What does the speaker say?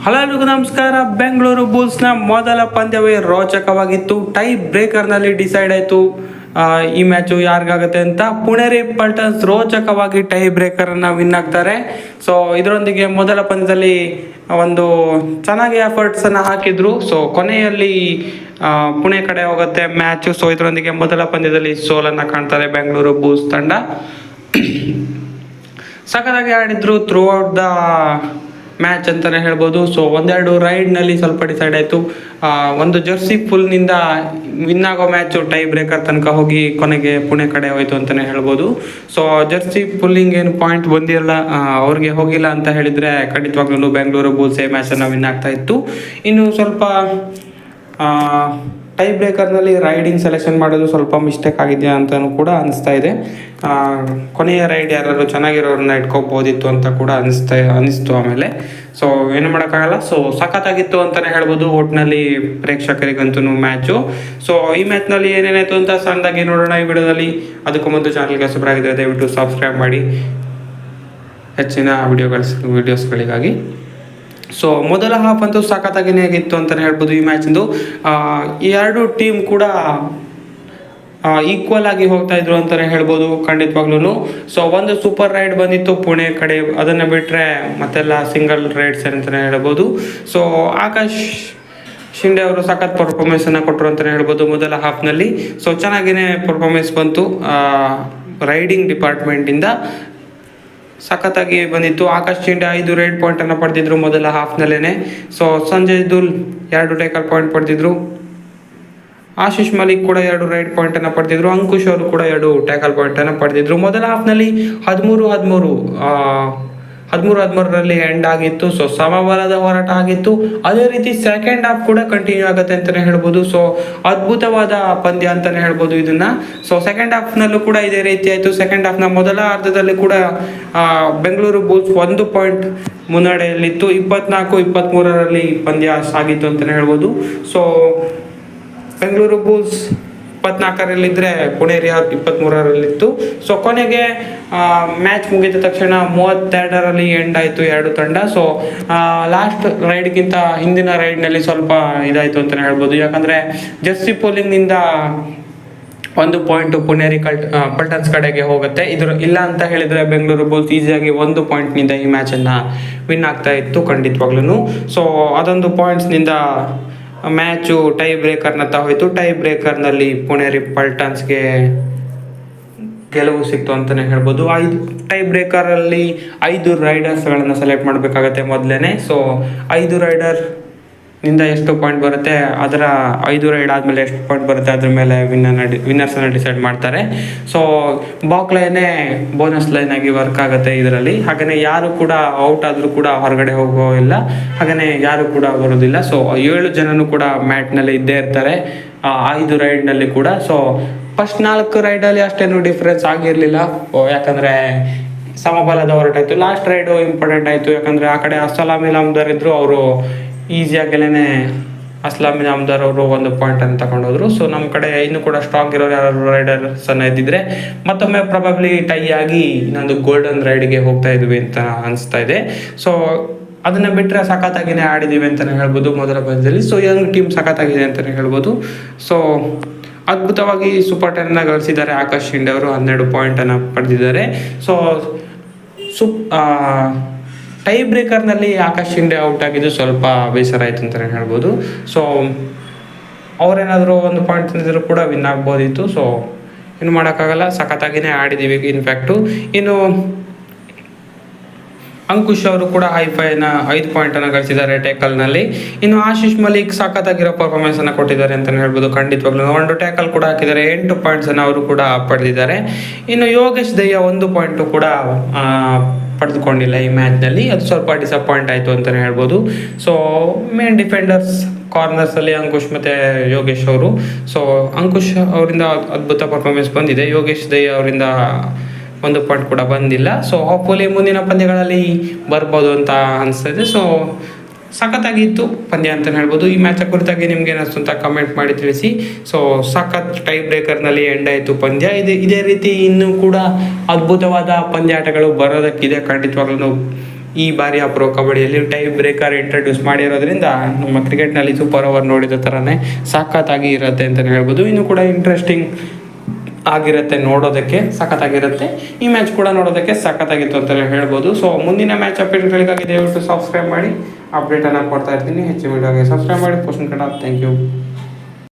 Hello ಎಲ್ರಿಗೂ ನಮಸ್ಕಾರ. ಬೆಂಗಳೂರು ಬುಲ್ಸ್ನ ಮೊದಲ ಪಂದ್ಯವೇ ರೋಚಕವಾಗಿತ್ತು. ಟೈ ಬ್ರೇಕರ್ನಲ್ಲಿ ಡಿಸೈಡ್ ಆಯಿತು ಈ ಮ್ಯಾಚು ಯಾರಿಗಾಗುತ್ತೆ ಅಂತ. ಪುಣೇರಿ ಪಲ್ಟನ್ಸ್ ರೋಚಕವಾಗಿ ಟೈ ಬ್ರೇಕರನ್ನು ವಿನ್ ಆಗ್ತಾರೆ. ಸೊ ಇದರೊಂದಿಗೆ ಮೊದಲ ಪಂದ್ಯದಲ್ಲಿ ಒಂದು ಚೆನ್ನಾಗಿ ಎಫರ್ಟ್ಸನ್ನು ಹಾಕಿದ್ರು. ಸೊ ಕೊನೆಯಲ್ಲಿ ಪುಣೆ ಕಡೆ ಹೋಗುತ್ತೆ ಮ್ಯಾಚು. ಸೊ ಇದರೊಂದಿಗೆ ಮೊದಲ ಪಂದ್ಯದಲ್ಲಿ ಸೋಲನ್ನು ಕಾಣ್ತಾರೆ ಬೆಂಗಳೂರು ಬುಲ್ಸ್ ತಂಡ. ಸಖತ್ತಾಗಿ ಆಡಿದ್ರು ಥ್ರೂ ಔಟ್ ದ ಮ್ಯಾಚ್ ಅಂತಲೇ ಹೇಳ್ಬೋದು. ಸೊ ಒಂದೆರಡು ರೈಡ್ನಲ್ಲಿ ಸ್ವಲ್ಪ ಡಿಸೈಡ್ ಆಯಿತು. ಒಂದು ಜರ್ಸಿ ಫುಲ್ನಿಂದ ವಿನ್ ಆಗೋ ಮ್ಯಾಚು ಟೈ ಬ್ರೇಕರ್ ತನಕ ಹೋಗಿ ಕೊನೆಗೆ ಪುಣೆ ಕಡೆ ಹೋಯಿತು ಅಂತಲೇ ಹೇಳ್ಬೋದು. ಸೊ ಜರ್ಸಿ ಫುಲ್ಲಿಂಗ್ ಏನು ಪಾಯಿಂಟ್ ಬಂದಿರಲ್ಲ, ಅವ್ರಿಗೆ ಹೋಗಿಲ್ಲ ಅಂತ ಹೇಳಿದರೆ ಖಂಡಿತವಾಗ್ಲೂ ಬೆಂಗಳೂರು ಬುಲ್ಸ್ ಮ್ಯಾಚನ್ನು ವಿನ್ ಆಗ್ತಾ ಇತ್ತು. ಇನ್ನು ಸ್ವಲ್ಪ ಟೈ ಬ್ರೇಕರ್ನಲ್ಲಿ ರೈಡಿಂಗ್ ಸೆಲೆಕ್ಷನ್ ಮಾಡೋದು ಸ್ವಲ್ಪ ಮಿಸ್ಟೇಕ್ ಆಗಿದೆಯಾ ಅಂತಲೂ ಕೂಡ ಅನಿಸ್ತಾ ಇದೆ. ಕೊನೆಯ ರೈಡ್ ಯಾರು ಚೆನ್ನಾಗಿರೋರನ್ನ ಇಟ್ಕೋಬೋದಿತ್ತು ಅಂತ ಕೂಡ ಅನಿಸ್ತು ಆಮೇಲೆ. ಸೊ ಏನು ಮಾಡೋಕ್ಕಾಗಲ್ಲ. ಸೊ ಸಖತ್ತಾಗಿತ್ತು ಅಂತಲೇ ಹೇಳ್ಬೋದು ಒಟ್ಟಿನಲ್ಲಿ ಪ್ರೇಕ್ಷಕರಿಗಂತೂ ಮ್ಯಾಚು. ಸೊ ಈ ಮ್ಯಾಚ್ನಲ್ಲಿ ಏನೇನಾಯಿತು ಅಂತ ಸಣ್ಣದಾಗಿ ನೋಡೋಣ ಈ ವಿಡಿಯೋದಲ್ಲಿ. ಅದಕ್ಕೂ ಮೊದಲು ಚಾನಲ್ಗೆ ಸಬ್ಸ್ಕ್ರೈಬ್ ದಯವಿಟ್ಟು ಸಬ್ಸ್ಕ್ರೈಬ್ ಮಾಡಿ ಹೆಚ್ಚಿನ ವಿಡಿಯೋಸ್ಗಳಿಗಾಗಿ. ಸೊ ಮೊದಲ ಹಾಫ್ ಅಂತೂ ಸಖತ್ತಾಗಿನೇ ಆಗಿತ್ತು ಅಂತಲೇ ಹೇಳ್ಬೋದು ಈ ಮ್ಯಾಚಿಂದು. ಈ ಎರಡು ಟೀಮ್ ಕೂಡ ಈಕ್ವಲ್ ಆಗಿ ಹೋಗ್ತಾ ಇದ್ರು ಅಂತಲೇ ಹೇಳ್ಬೋದು ಖಂಡಿತವಾಗ್ಲೂ. ಸೊ ಒಂದು ಸೂಪರ್ ರೈಡ್ ಬಂದಿತ್ತು ಪುಣೆ ಕಡೆ, ಅದನ್ನು ಬಿಟ್ಟರೆ ಮತ್ತೆಲ್ಲ ಸಿಂಗಲ್ ರೈಡ್ಸ್ ಅಂತಲೇ ಹೇಳ್ಬೋದು. ಸೊ ಆಕಾಶ್ ಶಿಂಡೆ ಅವರು ಸಖತ್ ಪರ್ಫಾರ್ಮೆನ್ಸನ್ನು ಕೊಟ್ಟರು ಅಂತಲೇ ಹೇಳ್ಬೋದು ಮೊದಲ ಹಾಫ್ನಲ್ಲಿ. ಸೊ ಚೆನ್ನಾಗಿನೇ ಪರ್ಫಾರ್ಮೆನ್ಸ್ ಬಂತು ರೈಡಿಂಗ್ ಡಿಪಾರ್ಟ್ಮೆಂಟಿಂದ, ಸಖತ್ತಾಗಿ ಬಂದಿತ್ತು. ಆಕಾಶ್ ಶಿಂಡೆ 5 ರೈಡ್ ಪಾಯಿಂಟನ್ನು ಪಡೆದಿದ್ರು ಮೊದಲ ಹಾಫ್ನಲ್ಲೇ. So Sanjay Dhul 2 tackle point ಪಡೆದಿದ್ರು. ಆಶೀಶ್ ಮಲಿಕ್ ಕೂಡ 2 ರೈಡ್ ಪಾಯಿಂಟನ್ನು ಪಡೆದಿದ್ರು. ಅಂಕುಶ್ ಅವರು ಕೂಡ 2 ಟ್ಯಾಕಲ್ ಪಾಯಿಂಟನ್ನು ಪಡೆದಿದ್ರು. ಮೊದಲ ಹಾಫ್ನಲ್ಲಿ 13-13ರಲ್ಲಿ ಎಂಡ್ ಆಗಿತ್ತು. ಸೊ ಸಮಬಲದ ಹೋರಾಟ ಆಗಿತ್ತು. ಅದೇ ರೀತಿ ಸೆಕೆಂಡ್ ಹಾಫ್ ಕೂಡ ಕಂಟಿನ್ಯೂ ಆಗುತ್ತೆ ಅಂತಲೇ ಹೇಳ್ಬೋದು. ಸೊ ಅದ್ಭುತವಾದ ಪಂದ್ಯ ಅಂತಲೇ ಹೇಳ್ಬೋದು ಇದನ್ನ. ಸೊ ಸೆಕೆಂಡ್ ಹಾಫ್ನಲ್ಲೂ ಕೂಡ ಇದೇ ರೀತಿ ಆಯಿತು. ಸೆಕೆಂಡ್ ಹಾಫ್ನ ಮೊದಲ ಅರ್ಧದಲ್ಲಿ ಕೂಡ ಬೆಂಗಳೂರು ಬುಲ್ಸ್ 1 ಪಾಯಿಂಟ್ ಮುನ್ನಡೆಯಲ್ಲಿತ್ತು. 24-23ರಲ್ಲಿ ಪಂದ್ಯ ಸಾಗಿತ್ತು ಅಂತಲೇ ಹೇಳ್ಬೋದು. ಸೊ ಬೆಂಗಳೂರು ಬುಲ್ಸ್ 24ರಲ್ಲಿದ್ದರೆ ಪುಣೇರಿ 23ರಲ್ಲಿತ್ತು. ಸೊ ಕೊನೆಗೆ ಮ್ಯಾಚ್ ಮುಗಿದ ತಕ್ಷಣ 32ರಲ್ಲಿ ಎಂಡ್ ಆಯಿತು ಎರಡು ತಂಡ. ಸೊ ಲಾಸ್ಟ್ ರೈಡ್ಗಿಂತ ಹಿಂದಿನ ರೈಡ್ನಲ್ಲಿ ಸ್ವಲ್ಪ ಇದಾಯಿತು ಅಂತಲೇ ಹೇಳ್ಬೋದು. ಯಾಕಂದರೆ ಜರ್ಸಿ ಪೋಲಿಂಗ್ನಿಂದ 1 ಪಾಯಿಂಟು ಪುಣೇರಿ ಪಲ್ಟನ್ಸ್ ಕಡೆಗೆ ಹೋಗುತ್ತೆ. ಇಲ್ಲ ಅಂತ ಹೇಳಿದರೆ ಬೆಂಗಳೂರು ಬುಲ್ಸ್ ಈಸಿಯಾಗಿ 1 ಪಾಯಿಂಟ್ನಿಂದ ಈ ಮ್ಯಾಚನ್ನು ವಿನ್ ಆಗ್ತಾ ಇತ್ತು ಖಂಡಿತವಾಗ್ಲೂ. ಸೊ ಅದೊಂದು ಪಾಯಿಂಟ್ಸ್ನಿಂದ ಮ್ಯಾಚು ಟೈ ಬ್ರೇಕರ್ನತ್ತ ಹೋಯಿತು. ಟೈ ಬ್ರೇಕರ್ನಲ್ಲಿ ಪುಣೇರಿ ಪಲ್ಟನ್ಸ್ಗೆ ಗೆಲುವು ಸಿಕ್ತು ಅಂತಲೇ ಹೇಳ್ಬೋದು. ಟೈ ಬ್ರೇಕರಲ್ಲಿ 5 ರೈಡರ್ಸ್ಗಳನ್ನು ಸೆಲೆಕ್ಟ್ ಮಾಡಬೇಕಾಗತ್ತೆ ಮೊದಲೇ. ಸೊ 5 ರೈಡರ್ನಿಂದ ಎಷ್ಟು ಪಾಯಿಂಟ್ ಬರುತ್ತೆ, ಅದರ 5 ರೈಡ್ ಆದಮೇಲೆ ಎಷ್ಟು ಪಾಯಿಂಟ್ ಬರುತ್ತೆ ಅದ್ರ ಮೇಲೆ ವಿನ್ನರ್ಸನ್ನು ಡಿಸೈಡ್ ಮಾಡ್ತಾರೆ. ಸೊ ಬಾಕ್ ಲೈನೇ ಬೋನಸ್ ಲೈನ್ ಆಗಿ ವರ್ಕ್ ಆಗುತ್ತೆ ಇದರಲ್ಲಿ. ಹಾಗೆಯೇ ಯಾರು ಕೂಡ ಔಟ್ ಆದರೂ ಕೂಡ ಹೊರಗಡೆ ಹೋಗೋ ಇಲ್ಲ, ಹಾಗೆಯೇ ಯಾರು ಕೂಡ ಬರೋದಿಲ್ಲ. ಸೊ 7 ಜನನು ಕೂಡ ಮ್ಯಾಟ್ನಲ್ಲಿ ಇದ್ದೇ ಇರ್ತಾರೆ 5 ರೈಡ್ನಲ್ಲಿ ಕೂಡ. ಸೊ ಫಸ್ಟ್ 4 ರೈಡಲ್ಲಿ ಅಷ್ಟೇನು ಡಿಫ್ರೆನ್ಸ್ ಆಗಿರಲಿಲ್ಲ, ಯಾಕಂದರೆ ಸಮಬಲದ ಹೋರಾಟ ಆಯಿತು. ಲಾಸ್ಟ್ ರೈಡು ಇಂಪಾರ್ಟೆಂಟ್ ಆಯಿತು, ಯಾಕಂದರೆ ಆ ಕಡೆ ಅಸ್ಲಾಂ ಇನಾಮ್ದಾರ್ ಇದ್ದರು. ಅವರು ಈಸಿಯಾಗಲೇ ಅಸ್ಲಾಂ ಇನಾಮ್ದಾರ್ ಅವರು 1 ಪಾಯಿಂಟನ್ನು ತಗೊಂಡೋದ್ರು. ಸೊ ನಮ್ಮ ಕಡೆ ಇನ್ನೂ ಕೂಡ ಸ್ಟ್ರಾಂಗ್ ಇರೋರು ಯಾರು ರೈಡರ್ಸನ್ನು ಇದ್ದಿದ್ರೆ ಮತ್ತೊಮ್ಮೆ ಪ್ರಾಬಬ್ಲಿ ಟೈ ಆಗಿ ಇನ್ನೊಂದು ಗೋಲ್ಡನ್ ರೈಡ್ಗೆ ಹೋಗ್ತಾ ಇದ್ವಿ ಅಂತ ಅನಿಸ್ತಾ ಇದೆ. ಸೊ ಅದನ್ನು ಬಿಟ್ಟರೆ ಸಖತ್ತಾಗಿನೇ ಆಡಿದ್ದೀವಿ ಅಂತಲೇ ಹೇಳ್ಬೋದು ಮೊದಲ ಪಂದ್ಯದಲ್ಲಿ. ಸೊ ಯಂಗ್ ಟೀಮ್ ಸಖತ್ತಾಗಿದೆ ಅಂತಲೇ ಹೇಳ್ಬೋದು. ಸೊ ಅದ್ಭುತವಾಗಿ ಸೂಪರ್ 10 ಗಳಿಸಿದ್ದಾರೆ ಆಕಾಶ್ ಶಿಂಡೆ ಅವರು. 12 ಪಾಯಿಂಟನ್ನು ಪಡೆದಿದ್ದಾರೆ. ಸೊ ಟೈ ಬ್ರೇಕರ್ನಲ್ಲಿ ಆಕಾಶ್ ಶಿಂಡೆ ಔಟ್ ಆಗಿದ್ದು ಸ್ವಲ್ಪ ಬೇಸರ ಆಯಿತು ಅಂತಲೇ ಹೇಳ್ಬೋದು. ಸೊ ಅವರೇನಾದರೂ 1 ಪಾಯಿಂಟ್ ತಂದಿದ್ರು ಕೂಡ ವಿನ್ ಆಗ್ಬೋದಿತ್ತು. ಸೊ ಏನು ಮಾಡೋಕ್ಕಾಗಲ್ಲ, ಸಖತ್ತಾಗಿನೇ ಆಡಿದ್ದೀವಿ ಇನ್ಫ್ಯಾಕ್ಟು. ಇನ್ನು ಅಂಕುಶ್ ಅವರು ಕೂಡ ಹೈಫೈನ 5 ಪಾಯಿಂಟನ್ನು ಗಳಿಸಿದ್ದಾರೆ ಟೇಕಲ್ನಲ್ಲಿ. ಇನ್ನು ಆಶೀಶ್ ಮಲಿಕ್ ಸಖತ್ತಾಗಿರೋ ಪರ್ಫಾರ್ಮೆನ್ಸನ್ನು ಕೊಟ್ಟಿದ್ದಾರೆ ಅಂತಲೇ ಹೇಳ್ಬೋದು ಖಂಡಿತವಾಗ್ಲೂ. 1 ಟ್ಯಾಕಲ್ ಕೂಡ ಹಾಕಿದ್ದಾರೆ, 8 ಪಾಯಿಂಟ್ಸನ್ನು ಅವರು ಕೂಡ ಪಡೆದಿದ್ದಾರೆ. ಇನ್ನು ಯೋಗೇಶ್ ದಯ್ಯ 1 ಪಾಯಿಂಟು ಕೂಡ ಪಡೆದುಕೊಂಡಿಲ್ಲ ಈ ಮ್ಯಾಚ್ನಲ್ಲಿ. ಅದು ಸ್ವಲ್ಪ ಡಿಸಪಾಯಿಂಟ್ ಆಯಿತು ಅಂತಲೇ ಹೇಳ್ಬೋದು. ಸೊ ಮೇನ್ ಡಿಫೆಂಡರ್ಸ್ ಕಾರ್ನರ್ಸಲ್ಲಿ ಅಂಕುಶ್ ಮತ್ತು ಯೋಗೇಶ್ ಅವರು. ಸೊ ಅಂಕುಶ್ ಅವರಿಂದ ಅದ್ಭುತ ಪರ್ಫಾರ್ಮೆನ್ಸ್ ಬಂದಿದೆ. ಯೋಗೇಶ್ ದಯ್ಯ ಅವರಿಂದ 1 ಪಾಯಿಂಟ್ ಕೂಡ ಬಂದಿಲ್ಲ. ಸೊ ಹಾಪ್ಫುಲಿ ಮುಂದಿನ ಪಂದ್ಯಗಳಲ್ಲಿ ಬರ್ಬೋದು ಅಂತ ಅನಿಸ್ತಾ ಇದೆ. ಸೊ ಸಖತ್ತಾಗಿತ್ತು ಪಂದ್ಯ ಅಂತಲೇ ಹೇಳ್ಬೋದು. ಈ ಮ್ಯಾಚ್ ಕುರಿತಾಗಿ ನಿಮ್ಗೆ ಏನಿಸ್ತು ಅಂತ ಕಮೆಂಟ್ ಮಾಡಿ ತಿಳಿಸಿ. ಸೊ ಸಖತ್ ಟೈ ಬ್ರೇಕರ್ನಲ್ಲಿ ಎಂಡ್ ಆಯಿತು ಪಂದ್ಯ. ಇದೇ ರೀತಿ ಇನ್ನೂ ಕೂಡ ಅದ್ಭುತವಾದ ಪಂದ್ಯಾಟಗಳು ಬರೋದಕ್ಕಿದೆ ಖಂಡಿತವಾಗ್ಲೂ. ಈ ಬಾರಿಯ ಪ್ರೋ ಕಬಡ್ಡಿಯಲ್ಲಿ ಟೈ ಬ್ರೇಕರ್ ಇಂಟ್ರೊಡ್ಯೂಸ್ ಮಾಡಿರೋದ್ರಿಂದ ನಮ್ಮ ಕ್ರಿಕೆಟ್ನಲ್ಲಿ ಸೂಪರ್ ಓವರ್ ನೋಡಿದ ಥರನೇ ಸಖತ್ತಾಗಿ ಇರುತ್ತೆ ಅಂತಲೇ ಹೇಳ್ಬೋದು. ಇನ್ನು ಕೂಡ ಇಂಟ್ರೆಸ್ಟಿಂಗ್ ಆಗಿರುತ್ತೆ, ನೋಡೋದಕ್ಕೆ ಸಖತ್ತಾಗಿರುತ್ತೆ. ಈ ಮ್ಯಾಚ್ ಕೂಡ ನೋಡೋದಕ್ಕೆ ಸಖತ್ತಾಗಿತ್ತು ಅಂತಲೇ ಹೇಳ್ಬೋದು. ಸೊ ಮುಂದಿನ ಮ್ಯಾಚ್ ಅಪ್ಡೇಟ್ಗಳಿಗಾಗಿ ದಯವಿಟ್ಟು ಸಬ್ಸ್ಕ್ರೈಬ್ ಮಾಡಿ, ಅಪ್ಡೇಟನ್ನು ಕೊಡ್ತಾ ಇರ್ತೀನಿ. ಹೆಚ್ಚಿನ ವಿಡಿಯೋಗೆ ಸಬ್ಸ್ಕ್ರೈಬ್ ಮಾಡಿ. ಪೋಸ್ಟ್ ಕನ್ನಡ. Thank you.